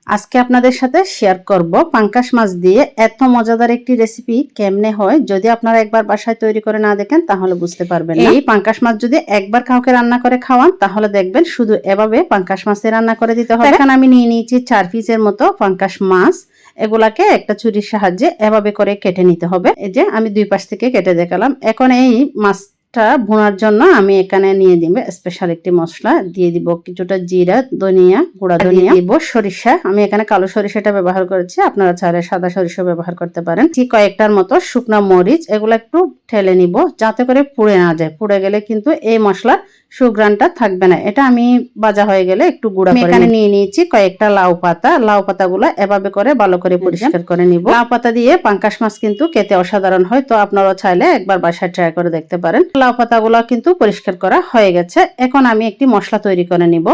আজকে আপনাদের সাথে শেয়ার করব পাঙ্কাশ মাছ দিয়ে এত মজাদার একটি রেসিপি কেমনে হয়। যদি আপনারা একবার বাসায় তৈরি করে না দেখেন তাহলে বুঝতে পারবেন না। এই পাঙ্কাশ মাছ যদি একবার কাউকে রান্না করে খাওয়ান তাহলে দেখবেন শুধু এভাবে পাঙ্কাশ মাছে রান্না করে দিতে হবে। এখন আমি নিয়ে নিয়েছি 4 পিসের মতো পাঙ্কাশ মাছ। এগুলাকে একটা ছুরির সাহায্যে এভাবে করে কেটে নিতে হবে। এই যে আমি দুই পাশ থেকে কেটে দেখালাম। এখন এই মাছ ভুনার জন্য আমি এখানে নিয়ে দিব স্পেশাল একটি মশলা, দিয়ে দিব কিছুটা জিরা, ধনিয়া গুঁড়া, ধনিয়া দিব সরিষা। আমি এখানে কালো সরিষাটা ব্যবহার করেছি, আপনারা চাইলে সাদা সরিষা ব্যবহার করতে পারেন। কয়েকটার মতো শুকনো মরিচ, এগুলো একটু ঠেলে নিব যাতে করে পুড়ে না যায়। পুড়ে গেলে কিন্তু এই মশলার সুঘ্রাণটা থাকবে না। এটা আমি ভাজা হয়ে গেলে একটু গুঁড়া করে এখানে নিয়ে নিয়েছি কয়েকটা লাউ পাতা। লাউ পাতাগুলো এভাবে করে ভালো করে পরিষ্কার করে নিব। লাউ পাতা দিয়ে পাঙ্কাশ মাছ কিন্তু খেতে অসাধারণ হয়, তো আপনারা চাইলে একবার বাসায় ট্রাই করে দেখতে পারেন। লাউ পাতাগুলো কিন্তু পরিষ্কার করা হয়ে গেছে। এখন আমি একটি মশলা তৈরি করে নিব।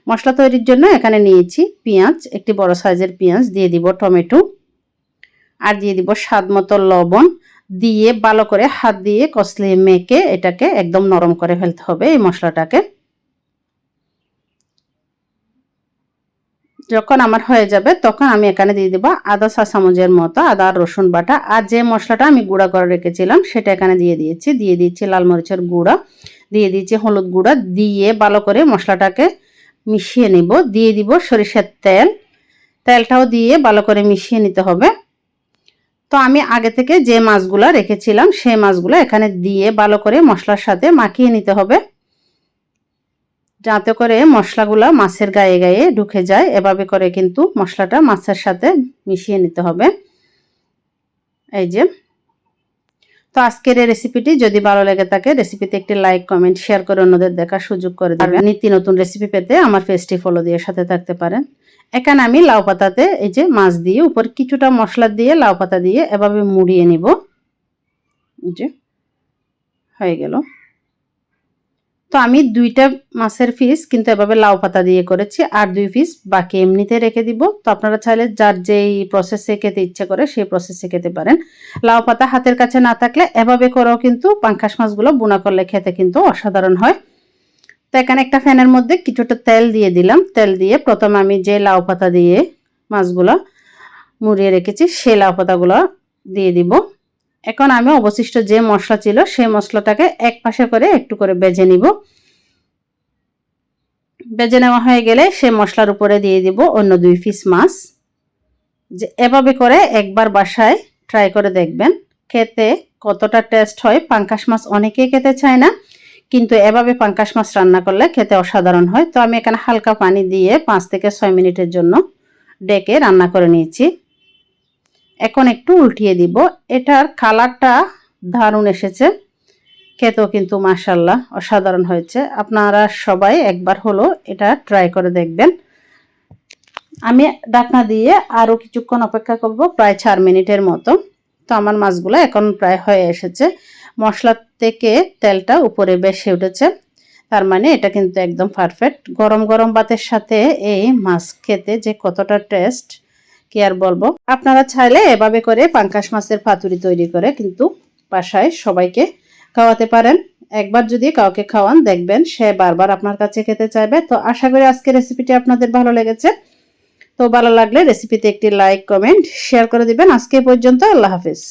মশলা তৈরির জন্য এখানে নিয়েছি পেঁয়াজ, একটি বড় সাইজের পেঁয়াজ, দিয়ে দিব টমেটো, আর দিয়ে দিব স্বাদ মতো লবণ। দিয়ে ভালো করে হাত দিয়ে কষলিয়ে মেখে এটাকে একদম নরম করে ফেলতে হবে এই মশলাটাকে। যখন আমার হয়ে যাবে তখন আমি এখানে দিয়ে দিব আদা চা চামচের মতো আদা আর রসুন বাটা। আর যে মশলাটা আমি গুঁড়া করে রেখেছিলাম সেটা এখানে দিয়ে দিয়েছি। দিয়ে দিচ্ছি লাল মরিচের গুঁড়া, দিয়ে দিচ্ছি হলুদ গুঁড়া। দিয়ে ভালো করে মশলাটাকে মিশিয়ে নিব। দিয়ে দিব সরিষার তেল, তেলটাও দিয়ে ভালো করে মিশিয়ে নিতে হবে। তো আমি আগে থেকে যে মাছগুলো রেখেছিলাম সেই মাছগুলো এখানে দিয়ে ভালো করে মশলার সাথে মাখিয়ে নিতে হবে, যাতে করে মশলাগুলো মাছের গায়ে গায়ে ঢুকে যায়। এভাবে করে কিন্তু মশলাটা মাছের সাথে মিশিয়ে নিতে হবে। এই যে, তো আজকের এই রেসিপিটি যদি ভালো লেগে থাকে রেসিপিতে একটি লাইক, কমেন্ট, শেয়ার করে অন্যদের দেখার সুযোগ করে দেবেন। নিত্য নতুন রেসিপি পেতে আমার পেজটি ফলো দিয়ে সাথে থাকতে পারেন। এখানে আমি লাউ পাতাতে এই যে মাছ দিয়ে উপর কিছুটা মশলা দিয়ে লাউ পাতা দিয়ে এভাবে মুড়িয়ে নিব। এই যে হয়ে গেল। তো আমি দুইটা মাছের পিস কিন্তু এভাবে লাউ পাতা দিয়ে করেছি, আর 2 পিস বাকি এমনিতে রেখে দিব। তো আপনারা চাইলে যার যেই প্রসেসে খেতে ইচ্ছা করে সেই প্রসেসে খেতে পারেন। লাউ পাতা হাতের কাছে না থাকলে এভাবে করেও কিন্তু পাঙ্কাশ মাছগুলো বোনা করলে খেতে কিন্তু অসাধারণ হয়। তো এখানে একটা ফ্যানের মধ্যে কিছুটা তেল দিয়ে দিলাম। তেল দিয়ে প্রথমে আমি যে লাউ পাতা দিয়ে মাছগুলো মুড়িয়ে রেখেছি সেই লাউ পাতাগুলো দিয়ে দিব। এখন আমি অবশিষ্ট যে মশলা ছিল সেই মশলাটাকে এক পাশে করে একটু করে ভেজে নিব। ভেজে নেওয়া হয়ে গেলে সেই মশলার উপরে দিয়ে দিব অন্য 2 পিস মাছ। যে এভাবে করে একবার বাসায় ট্রাই করে দেখবেন, খেতে কতটা টেস্ট হয়। পাঙ্কাশ মাছ অনেকেই খেতে চায় না, কিন্তু এভাবে পাঙ্কাশ মাছ রান্না করলে খেতে অসাধারণ হয়। তো আমি এখানে হালকা পানি দিয়ে 5 থেকে 6 মিনিটের জন্য ডেকে রান্না করে নিয়েছি। এখন একটু উল্টিয়ে দিব। এটার কালারটা দারুণ এসেছে, খেতেও কিন্তু মাশাআল্লাহ অসাধারণ হয়েছে। আপনারা সবাই একবার হলো এটা ট্রাই করে দেখবেন। আমি ঢাকনা দিয়ে আরও কিছুক্ষণ অপেক্ষা করব, প্রায় 4 মিনিটের মতো। তো আমার মাছগুলো এখন প্রায় হয়ে এসেছে। মশলা থেকে তেলটা উপরে বেশি উঠেছে, তার মানে এটা কিন্তু একদম পারফেক্ট। গরম গরম ভাতের সাথে এই মাছ খেতে যে কতটা টেস্ট কি আর বলবো। আপনারা চাইলে এভাবে করে পাঙ্কাশ মাছের পাতুরি তৈরি করে কিন্তু বাসায় সবাইকে খাওয়াতে পারেন। একবার যদি কাউকে খাওয়ান দেখবেন সে বারবার আপনার কাছে খেতে চাইবে। তো আশা করি আজকের রেসিপিটি আপনাদের ভালো লেগেছে। তো ভালো লাগলে রেসিপিতে একটি লাইক, কমেন্ট, শেয়ার করে দিবেন। আজকে পর্যন্ত, আল্লাহ হাফেজ।